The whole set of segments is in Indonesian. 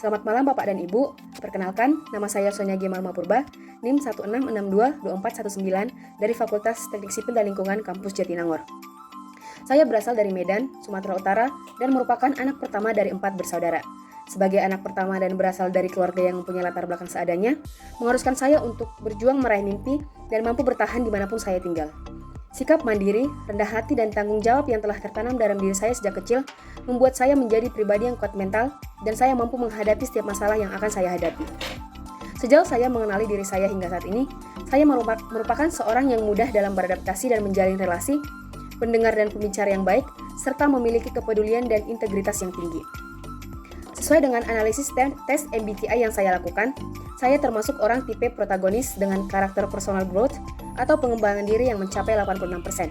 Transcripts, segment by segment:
Selamat malam Bapak dan Ibu. Perkenalkan, nama saya Sonya Gemal Mapurba, NIM 16622419 dari Fakultas Teknik Sipil dan Lingkungan Kampus Jatinangor. Saya berasal dari Medan, Sumatera Utara, dan merupakan anak pertama dari 4 bersaudara. Sebagai anak pertama dan berasal dari keluarga yang mempunyai latar belakang seadanya, mengharuskan saya untuk berjuang meraih mimpi dan mampu bertahan dimanapun saya tinggal. Sikap mandiri, rendah hati, dan tanggung jawab yang telah tertanam dalam diri saya sejak kecil membuat saya menjadi pribadi yang kuat mental dan saya mampu menghadapi setiap masalah yang akan saya hadapi. Sejauh saya mengenali diri saya hingga saat ini, saya merupakan seorang yang mudah dalam beradaptasi dan menjalin relasi, pendengar dan pembicara yang baik, serta memiliki kepedulian dan integritas yang tinggi. Sesuai dengan analisis tes MBTI yang saya lakukan, saya termasuk orang tipe protagonis dengan karakter personal growth atau pengembangan diri yang mencapai 86%.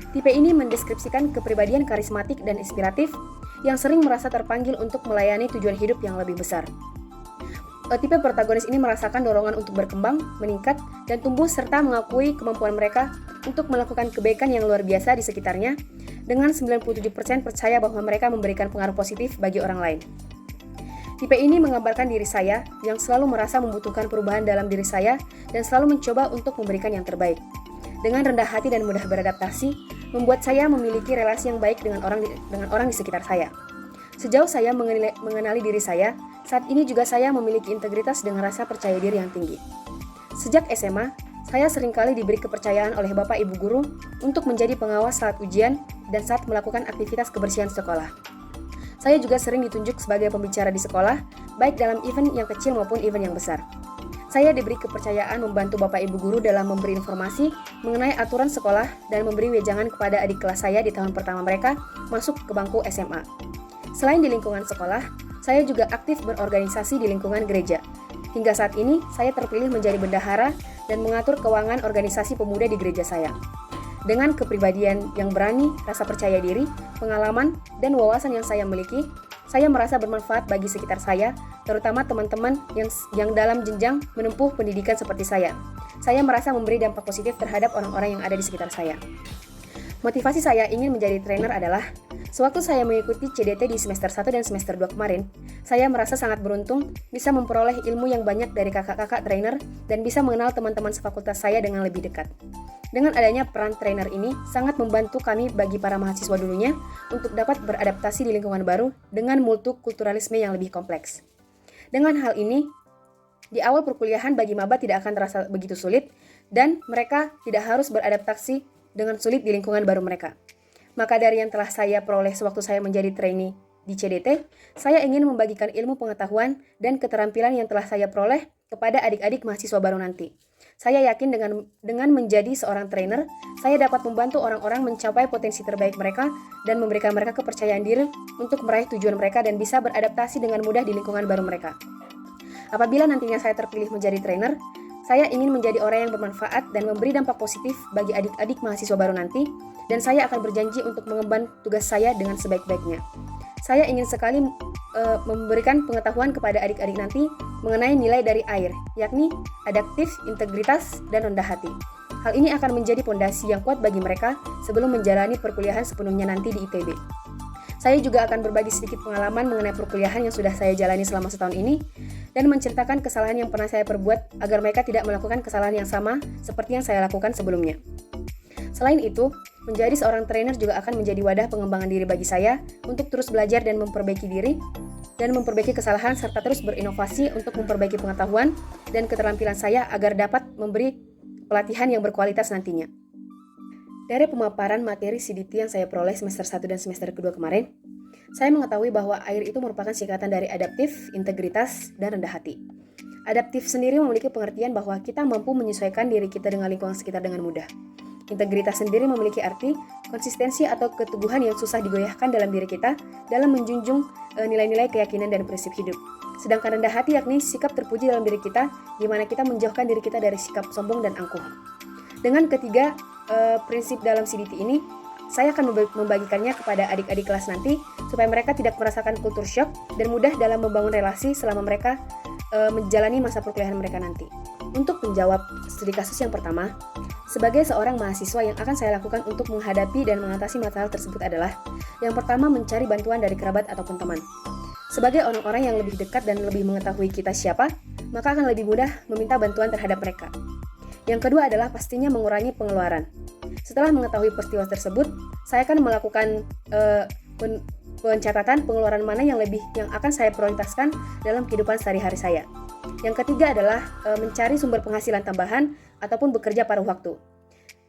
Tipe ini mendeskripsikan kepribadian karismatik dan inspiratif yang sering merasa terpanggil untuk melayani tujuan hidup yang lebih besar. Tipe protagonis ini merasakan dorongan untuk berkembang, meningkat, dan tumbuh serta mengakui kemampuan mereka untuk melakukan kebaikan yang luar biasa di sekitarnya dengan 97% percaya bahwa mereka memberikan pengaruh positif bagi orang lain. Tipe ini menggambarkan diri saya yang selalu merasa membutuhkan perubahan dalam diri saya dan selalu mencoba untuk memberikan yang terbaik. Dengan rendah hati dan mudah beradaptasi, membuat saya memiliki relasi yang baik dengan orang di sekitar saya. Sejauh saya mengenali diri saya, saat ini juga saya memiliki integritas dengan rasa percaya diri yang tinggi. Sejak SMA, saya seringkali diberi kepercayaan oleh Bapak Ibu Guru untuk menjadi pengawas saat ujian dan saat melakukan aktivitas kebersihan sekolah. Saya juga sering ditunjuk sebagai pembicara di sekolah, baik dalam event yang kecil maupun event yang besar. Saya diberi kepercayaan membantu Bapak Ibu Guru dalam memberi informasi mengenai aturan sekolah dan memberi wejangan kepada adik kelas saya di tahun pertama mereka masuk ke bangku SMA. Selain di lingkungan sekolah, saya juga aktif berorganisasi di lingkungan gereja. Hingga saat ini, saya terpilih menjadi bendahara dan mengatur keuangan organisasi pemuda di gereja saya. Dengan kepribadian yang berani, rasa percaya diri, pengalaman, dan wawasan yang saya miliki, saya merasa bermanfaat bagi sekitar saya, terutama teman-teman yang dalam jenjang menempuh pendidikan seperti saya. Saya merasa memberi dampak positif terhadap orang-orang yang ada di sekitar saya. Motivasi saya ingin menjadi trainer adalah, sewaktu saya mengikuti CDT di semester 1 dan semester 2 kemarin, saya merasa sangat beruntung bisa memperoleh ilmu yang banyak dari kakak-kakak trainer dan bisa mengenal teman-teman sefakultas saya dengan lebih dekat. Dengan adanya peran trainer ini, sangat membantu kami bagi para mahasiswa dulunya untuk dapat beradaptasi di lingkungan baru dengan multikulturalisme yang lebih kompleks. Dengan hal ini, di awal perkuliahan bagi maba tidak akan terasa begitu sulit dan mereka tidak harus beradaptasi dengan sulit di lingkungan baru mereka. Maka dari yang telah saya peroleh sewaktu saya menjadi trainee di CDT, saya ingin membagikan ilmu pengetahuan dan keterampilan yang telah saya peroleh kepada adik-adik mahasiswa baru nanti. Saya yakin dengan menjadi seorang trainer, saya dapat membantu orang-orang mencapai potensi terbaik mereka dan memberikan mereka kepercayaan diri untuk meraih tujuan mereka dan bisa beradaptasi dengan mudah di lingkungan baru mereka. Apabila nantinya saya terpilih menjadi trainer, saya ingin menjadi orang yang bermanfaat dan memberi dampak positif bagi adik-adik mahasiswa baru nanti, dan saya akan berjanji untuk mengemban tugas saya dengan sebaik-baiknya. Saya ingin sekali memberikan pengetahuan kepada adik-adik nanti mengenai nilai dari air, yakni adaptif, integritas, dan rendah hati. Hal ini akan menjadi fondasi yang kuat bagi mereka sebelum menjalani perkuliahan sepenuhnya nanti di ITB. Saya juga akan berbagi sedikit pengalaman mengenai perkuliahan yang sudah saya jalani selama setahun ini dan menceritakan kesalahan yang pernah saya perbuat agar mereka tidak melakukan kesalahan yang sama seperti yang saya lakukan sebelumnya. Selain itu, menjadi seorang trainer juga akan menjadi wadah pengembangan diri bagi saya untuk terus belajar dan memperbaiki diri dan memperbaiki kesalahan serta terus berinovasi untuk memperbaiki pengetahuan dan keterampilan saya agar dapat memberi pelatihan yang berkualitas nantinya. Dari pemaparan materi CDT yang saya peroleh semester 1 dan semester kedua kemarin, saya mengetahui bahwa air itu merupakan singkatan dari adaptif, integritas, dan rendah hati. Adaptif sendiri memiliki pengertian bahwa kita mampu menyesuaikan diri kita dengan lingkungan sekitar dengan mudah. Integritas sendiri memiliki arti konsistensi atau keteguhan yang susah digoyahkan dalam diri kita dalam menjunjung nilai-nilai keyakinan dan prinsip hidup. Sedangkan rendah hati yakni sikap terpuji dalam diri kita, di mana kita menjauhkan diri kita dari sikap sombong dan angkuh. Dengan ketiga prinsip dalam CDT ini, saya akan membagikannya kepada adik-adik kelas nanti supaya mereka tidak merasakan culture shock dan mudah dalam membangun relasi selama mereka menjalani masa perkuliahan mereka nanti. Untuk menjawab studi kasus yang pertama, sebagai seorang mahasiswa yang akan saya lakukan untuk menghadapi dan mengatasi masalah tersebut adalah yang pertama mencari bantuan dari kerabat ataupun teman. Sebagai orang-orang yang lebih dekat dan lebih mengetahui kita siapa, maka akan lebih mudah meminta bantuan terhadap mereka. Yang kedua adalah pastinya mengurangi pengeluaran. Setelah mengetahui peristiwa tersebut, saya akan melakukan pencatatan pengeluaran mana yang akan saya prioritaskan dalam kehidupan sehari-hari saya. Yang ketiga adalah mencari sumber penghasilan tambahan ataupun bekerja paruh waktu.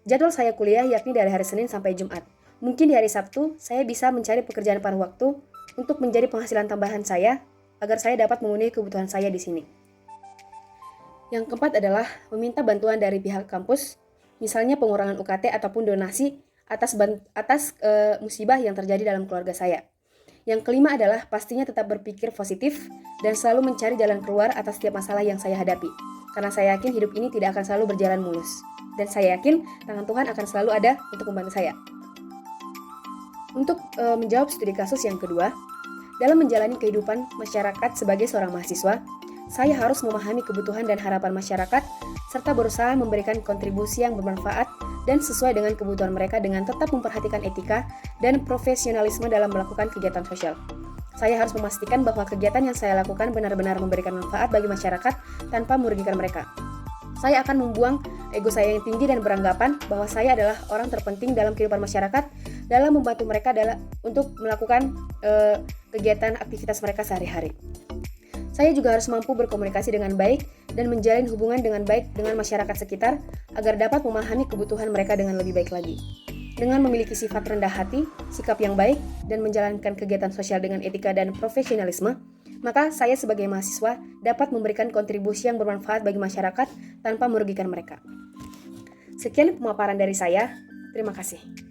Jadwal saya kuliah yakni dari hari Senin sampai Jumat. Mungkin di hari Sabtu saya bisa mencari pekerjaan paruh waktu untuk menjadi penghasilan tambahan saya agar saya dapat memenuhi kebutuhan saya di sini. Yang keempat adalah meminta bantuan dari pihak kampus, misalnya pengurangan UKT ataupun donasi atas musibah yang terjadi dalam keluarga saya. Yang kelima adalah pastinya tetap berpikir positif dan selalu mencari jalan keluar atas setiap masalah yang saya hadapi. Karena saya yakin hidup ini tidak akan selalu berjalan mulus. Dan saya yakin tangan Tuhan akan selalu ada untuk membantu saya. Untuk menjawab studi kasus yang kedua, dalam menjalani kehidupan masyarakat sebagai seorang mahasiswa, saya harus memahami kebutuhan dan harapan masyarakat, serta berusaha memberikan kontribusi yang bermanfaat dan sesuai dengan kebutuhan mereka dengan tetap memperhatikan etika dan profesionalisme dalam melakukan kegiatan sosial. Saya harus memastikan bahwa kegiatan yang saya lakukan benar-benar memberikan manfaat bagi masyarakat tanpa merugikan mereka. Saya akan membuang ego saya yang tinggi dan beranggapan bahwa saya adalah orang terpenting dalam kehidupan masyarakat dalam membantu mereka untuk melakukan kegiatan aktivitas mereka sehari-hari. Saya juga harus mampu berkomunikasi dengan baik dan menjalin hubungan dengan baik dengan masyarakat sekitar agar dapat memahami kebutuhan mereka dengan lebih baik lagi. Dengan memiliki sifat rendah hati, sikap yang baik, dan menjalankan kegiatan sosial dengan etika dan profesionalisme, maka saya sebagai mahasiswa dapat memberikan kontribusi yang bermanfaat bagi masyarakat tanpa merugikan mereka. Sekian pemaparan dari saya. Terima kasih.